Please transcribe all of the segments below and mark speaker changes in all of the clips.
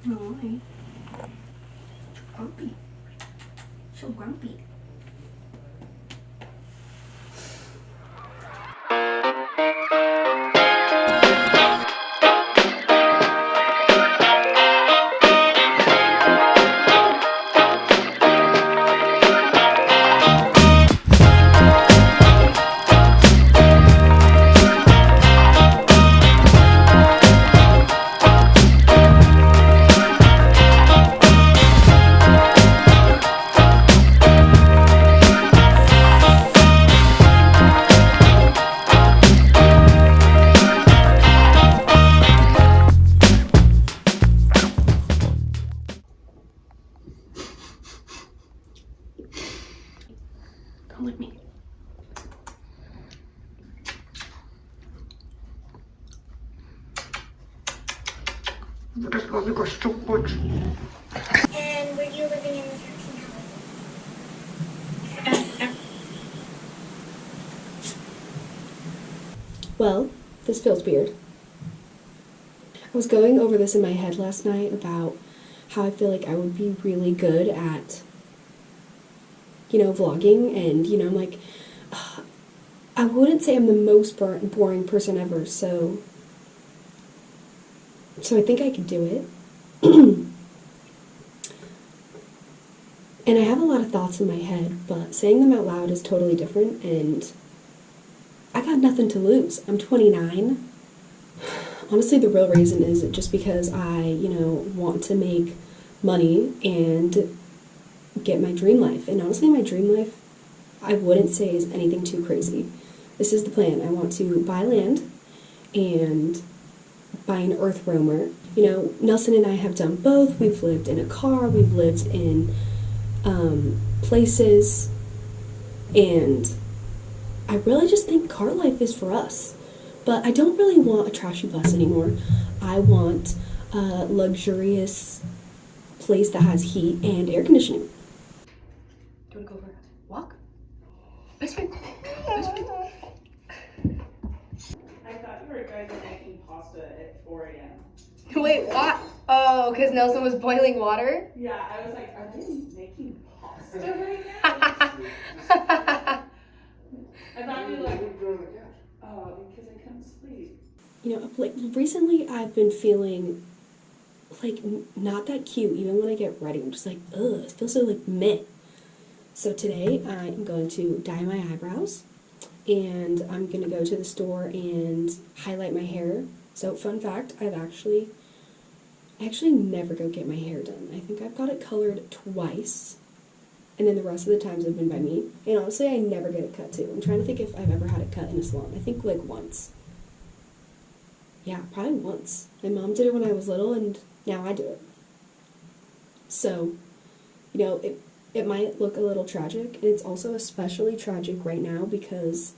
Speaker 1: No, grumpy. So grumpy. Come with me. Because we're so much.
Speaker 2: And were you living in the 13 hours?
Speaker 1: Well, this feels weird. I was going over this in my head last night about how I feel like I would be really good at, vlogging, and, I'm like, I wouldn't say I'm the most boring person ever, so I think I could do it. And I have a lot of thoughts in my head, but saying them out loud is totally different, and I got nothing to lose. I'm 29. Honestly, the real reason is just because I, want to make money and get my dream life. And honestly, my dream life, I wouldn't say is anything too crazy. This is the plan. I want to buy land and buy an earth roamer. Nelson and I have done both. We've lived in a car, we've lived in places, and I really just think car life is for us. But I don't really want a trashy bus anymore. I want a luxurious place that has heat and air conditioning. Do you want to go for a walk? Best friend. Best friend.
Speaker 3: I thought you were guys making pasta at 4 a.m.
Speaker 1: Wait, what? Oh, because Nelson was boiling water?
Speaker 3: Yeah, I was like, are they making pasta right now? I thought you like, oh, because I couldn't sleep.
Speaker 1: Recently I've been feeling not that cute. Even when I get ready, I'm just like, ugh, it feels so meh. So today I'm going to dye my eyebrows, and I'm going to go to the store and highlight my hair. So fun fact, I actually never go get my hair done. I think I've got it colored twice, and then the rest of the times have been by me. And honestly, I never get it cut too. I'm trying to think if I've ever had it cut in a salon. I think once. Yeah, probably once. My mom did it when I was little, and now I do it. So, it might look a little tragic, and it's also especially tragic right now because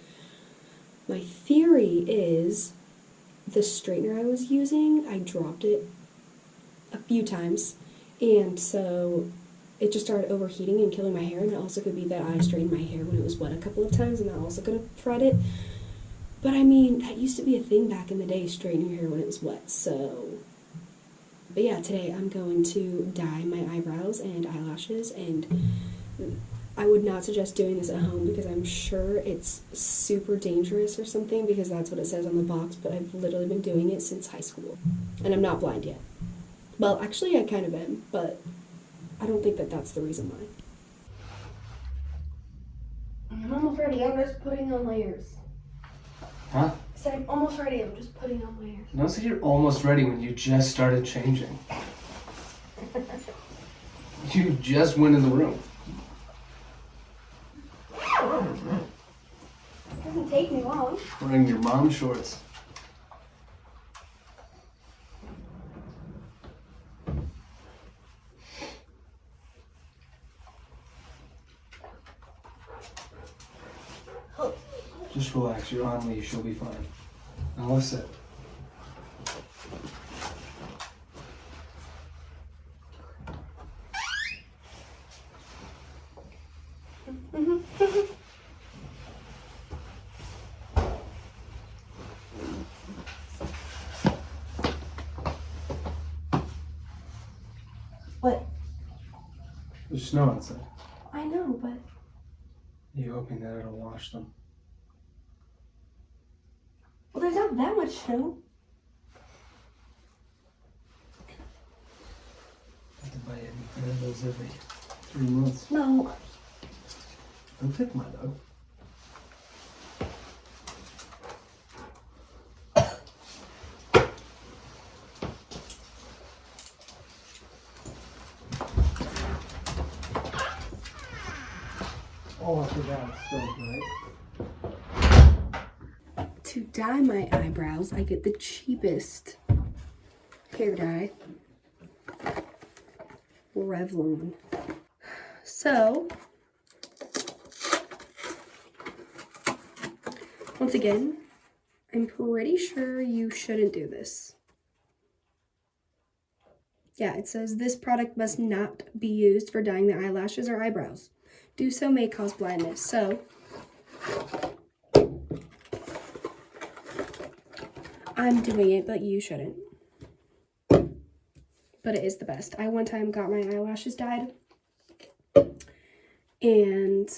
Speaker 1: my theory is the straightener I was using, I dropped it a few times, and so it just started overheating and killing my hair. And it also could be that I straightened my hair when it was wet a couple of times, and that also could have fried it. But I mean, that used to be a thing back in the day, straightening your hair when it was wet. But yeah, today I'm going to dye my eyebrows and eyelashes, and I would not suggest doing this at home because I'm sure it's super dangerous or something, because that's what it says on the box, but I've literally been doing it since high school, and I'm not blind yet. Well, actually I kind of am, but I don't think that that's the reason why. I'm almost ready. I'm just putting on layers.
Speaker 4: Huh?
Speaker 1: I said I'm almost ready. I'm just putting on layers.
Speaker 4: No, so you're almost ready when you just started changing. You just went in the room.
Speaker 1: It doesn't take me long.
Speaker 4: Wearing your mom's shorts. Just relax, you're on leash, you'll be fine. Now let's sit.
Speaker 1: What?
Speaker 4: There's snow outside.
Speaker 1: I know, but...
Speaker 4: Are you hoping that it'll wash them?
Speaker 1: Well, there's not that much snow.
Speaker 4: I have to buy one of those every 3 months.
Speaker 1: No.
Speaker 4: Don't take my dog. Oh, I forgot. It's so bright.
Speaker 1: To dye my eyebrows, I get the cheapest hair dye. Revlon. So, once again, I'm pretty sure you shouldn't do this. Yeah, it says this product must not be used for dyeing the eyelashes or eyebrows. Do so may cause blindness. So, I'm doing it, but you shouldn't. But it is the best. I one time got my eyelashes dyed, and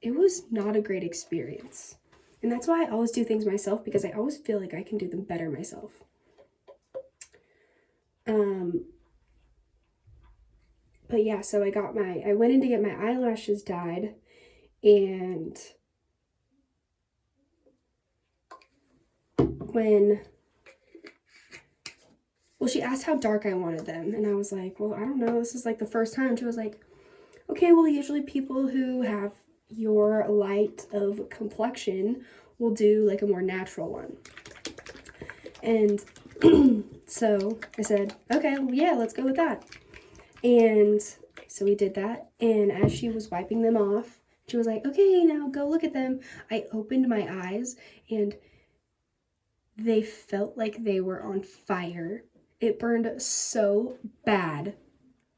Speaker 1: it was not a great experience. And that's why I always do things myself, because I always feel like I can do them better myself. But yeah, so I went in to get my eyelashes dyed, and she asked how dark I wanted them, and I was like, well, I don't know, this is like the first time. She was like, okay, well, usually people who have your light of complexion will do like a more natural one. And so I said, okay, well, yeah, let's go with that. And so we did that, and as she was wiping them off, she was like, okay, now go look at them. I opened my eyes, and they felt like they were on fire. It burned so bad.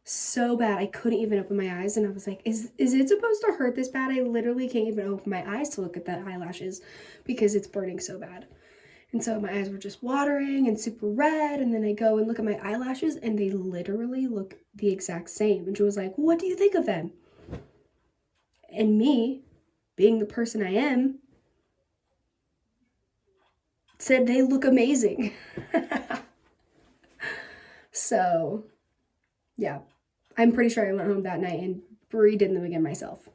Speaker 1: So bad. I couldn't even open my eyes, and I was like, is it supposed to hurt this bad? I literally can't even open my eyes to look at the eyelashes because it's burning so bad. And so my eyes were just watering and super red, and then I go and look at my eyelashes, and they literally look the exact same. And she was like, what do you think of them? And me, being the person I am, said they look amazing. So, yeah. I'm pretty sure I went home that night and redid them again myself.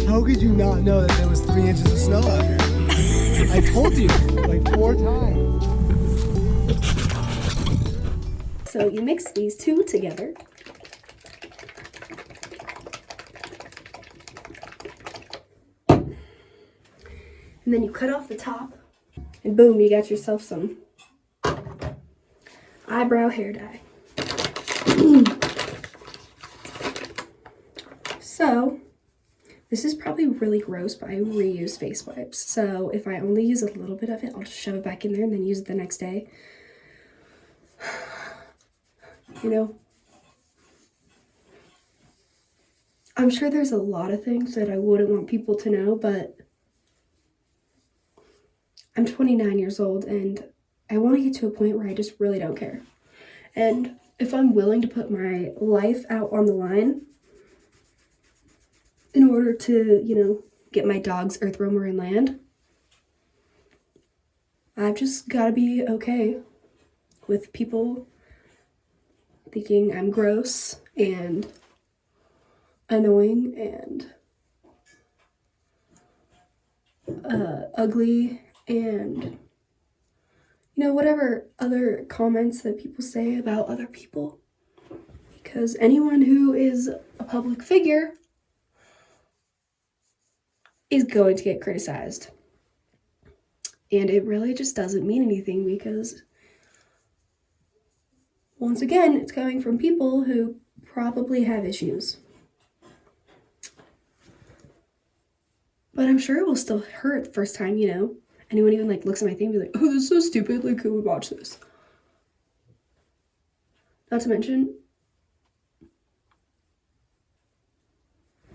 Speaker 5: How could you not know that there was 3 inches of snow out here? I told you like 4 times.
Speaker 1: So you mix these two together. And then you cut off the top. And boom, you got yourself some eyebrow hair dye. So, this is probably really gross, but I reuse face wipes. So if I only use a little bit of it, I'll just shove it back in there and then use it the next day. You know, I'm sure there's a lot of things that I wouldn't want people to know, but I'm 29 years old and I want to get to a point where I just really don't care. And if I'm willing to put my life out on the line in order to, you know, get my dog's earthwormer in land, I've just got to be okay with people thinking I'm gross and annoying and ugly and, you know, whatever other comments that people say about other people. Because anyone who is a public figure is going to get criticized. And it really just doesn't mean anything because, once again, it's coming from people who probably have issues. But I'm sure it will still hurt the first time, you know? Anyone even like looks at my thing and be like, oh, this is so stupid, like who would watch this? Not to mention,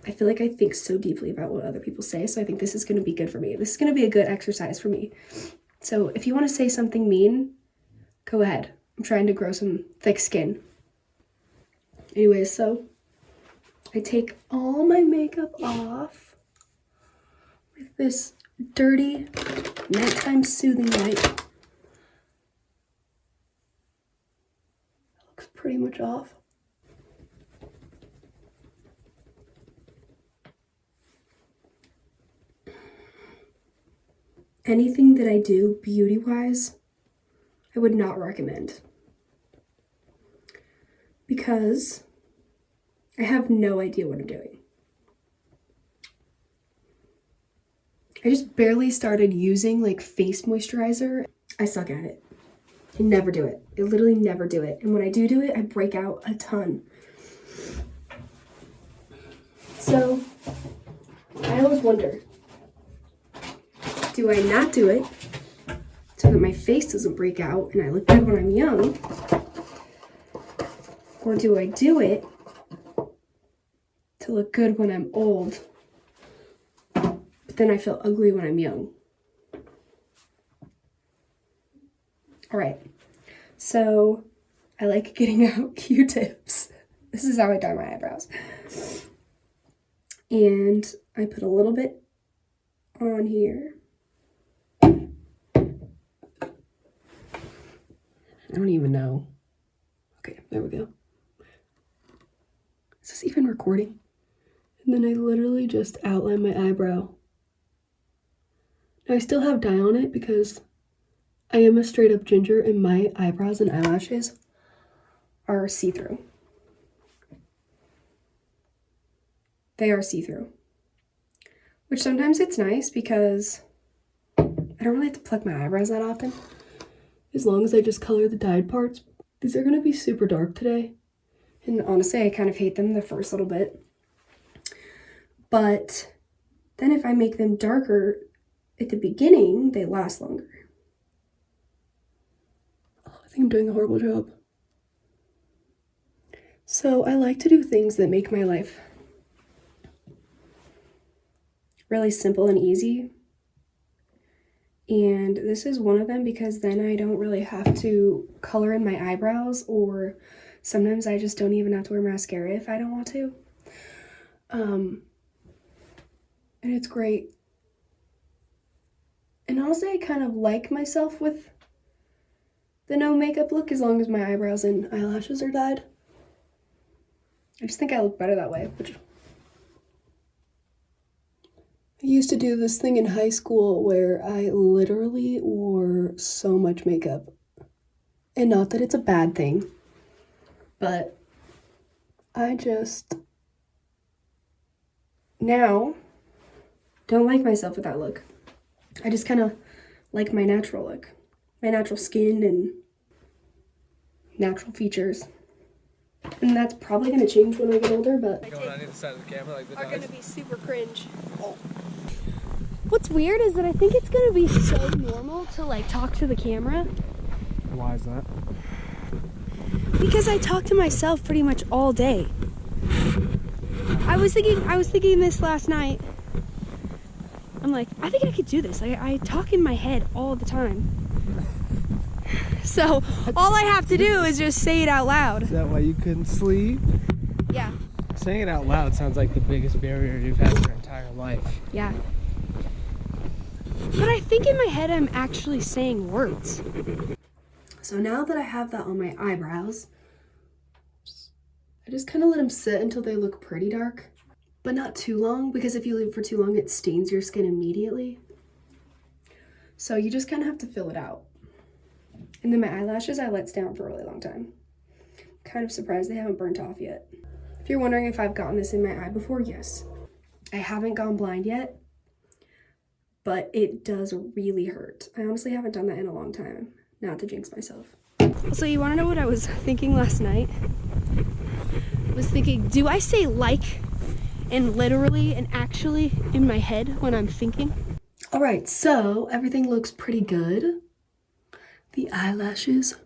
Speaker 1: I feel like I think so deeply about what other people say, so I think this is going to be good for me. This is going to be a good exercise for me. So if you want to say something mean, go ahead. I'm trying to grow some thick skin. Anyways, so I take all my makeup off with this dirty nighttime soothing wipe. Looks pretty much off. Anything that I do beauty-wise, I would not recommend. Because I have no idea what I'm doing. I just barely started using like face moisturizer. I suck at it. I never do it. I literally never do it. And when I do it, I break out a ton. So I always wonder, do I not do it so that my face doesn't break out and I look good when I'm young? Or do I do it to look good when I'm old, but then I feel ugly when I'm young? All right, so I like getting out Q-tips. This is how I dye my eyebrows. And I put a little bit on here. I don't even know. Okay, there we go. Is this even recording? And then I literally just outline my eyebrow. Now I still have dye on it because I am a straight up ginger and my eyebrows and eyelashes are see-through. They are see-through. Which sometimes it's nice because I don't really have to pluck my eyebrows that often. As long as I just color the dyed parts. These are going to be super dark today. And honestly, I kind of hate them the first little bit. But then if I make them darker at the beginning, they last longer. Oh, I think I'm doing a horrible job. So I like to do things that make my life really simple and easy. And this is one of them because then I don't really have to color in my eyebrows, or sometimes I just don't even have to wear mascara if I don't want to. And it's great. And honestly, I kind of like myself with the no makeup look as long as my eyebrows and eyelashes are dyed. I just think I look better that way, which I used to do this thing in high school where I literally wore so much makeup. And not that it's a bad thing, but I just now don't like myself with that look. I just kind of like my natural look, my natural skin and natural features. And that's probably going to change when I get older, but
Speaker 5: Going on either side of the camera like the
Speaker 1: are going
Speaker 5: dogs.
Speaker 1: to be super cringe. What's weird is that I think it's going to be so normal to like talk to the camera.
Speaker 5: Why is that?
Speaker 1: Because I talk to myself pretty much all day. I was thinking this last night. I'm like, I think I could do this. I talk in my head all the time. So all I have to do is just say it out loud.
Speaker 5: Is that why you couldn't sleep?
Speaker 1: Yeah.
Speaker 5: Saying it out loud sounds like the biggest barrier you've had in your entire life.
Speaker 1: Yeah. But I think in my head I'm actually saying words. So now that I have that on my eyebrows, I just kind of let them sit until they look pretty dark. But not too long, because if you leave it for too long, it stains your skin immediately. So you just kind of have to fill it out. And then my eyelashes I let down for a really long time. Kind of surprised they haven't burnt off yet. If you're wondering if I've gotten this in my eye before, yes. I haven't gone blind yet, but it does really hurt. I honestly haven't done that in a long time, not to jinx myself. So you want to know what I was thinking last night? I was thinking, do I say like and literally and actually in my head when I'm thinking. All right, so everything looks pretty good. The eyelashes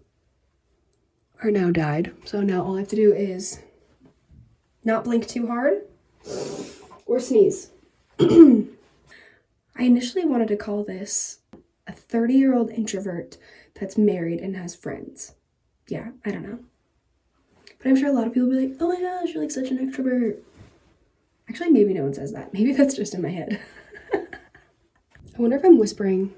Speaker 1: are now dyed. So now all I have to do is not blink too hard or sneeze. I initially wanted to call this a 30-year-old introvert that's married and has friends. Yeah, I don't know. But I'm sure a lot of people will be like, oh my gosh, you're like such an extrovert. Actually, maybe no one says that. Maybe that's just in my head. I wonder if I'm whispering.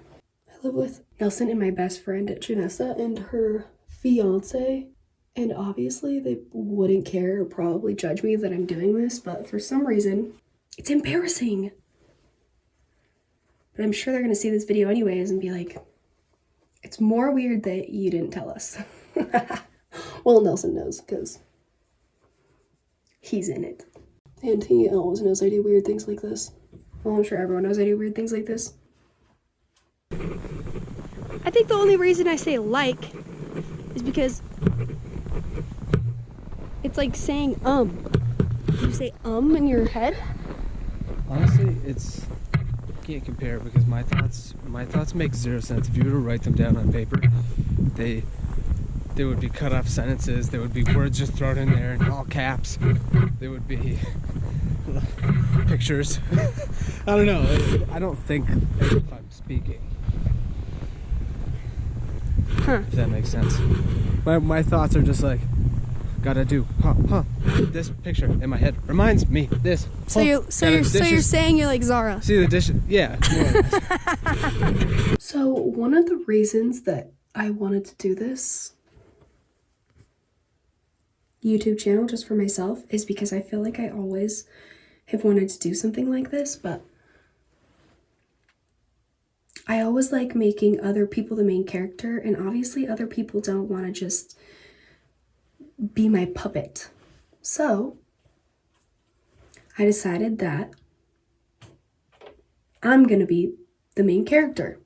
Speaker 1: I live with Nelson and my best friend, Janessa, and her fiance. And obviously they wouldn't care or probably judge me that I'm doing this, but for some reason, it's embarrassing. But I'm sure they're gonna see this video anyways and be like, it's more weird that you didn't tell us. Well, Nelson knows, because he's in it. And he always knows I do weird things like this. Well, I'm sure everyone knows I do weird things like this. I think the only reason I say like is because it's like saying You say in your head?
Speaker 5: Honestly, it's can't compare because my thoughts make zero sense. If you were to write them down on paper, they would be cut off sentences. There would be words just thrown in there in all caps. There would be pictures. I don't know. I don't think as if I'm speaking.
Speaker 1: Huh.
Speaker 5: If that makes sense. My thoughts are just like, gotta do, this picture in my head reminds me this.
Speaker 1: So you're saying you're like Zara.
Speaker 5: See the dish? Yeah.
Speaker 1: So one of the reasons that I wanted to do this YouTube channel just for myself is because I feel like I always have wanted to do something like this, but I always like making other people the main character, and obviously other people don't want to just be my puppet. So I decided that I'm gonna be the main character.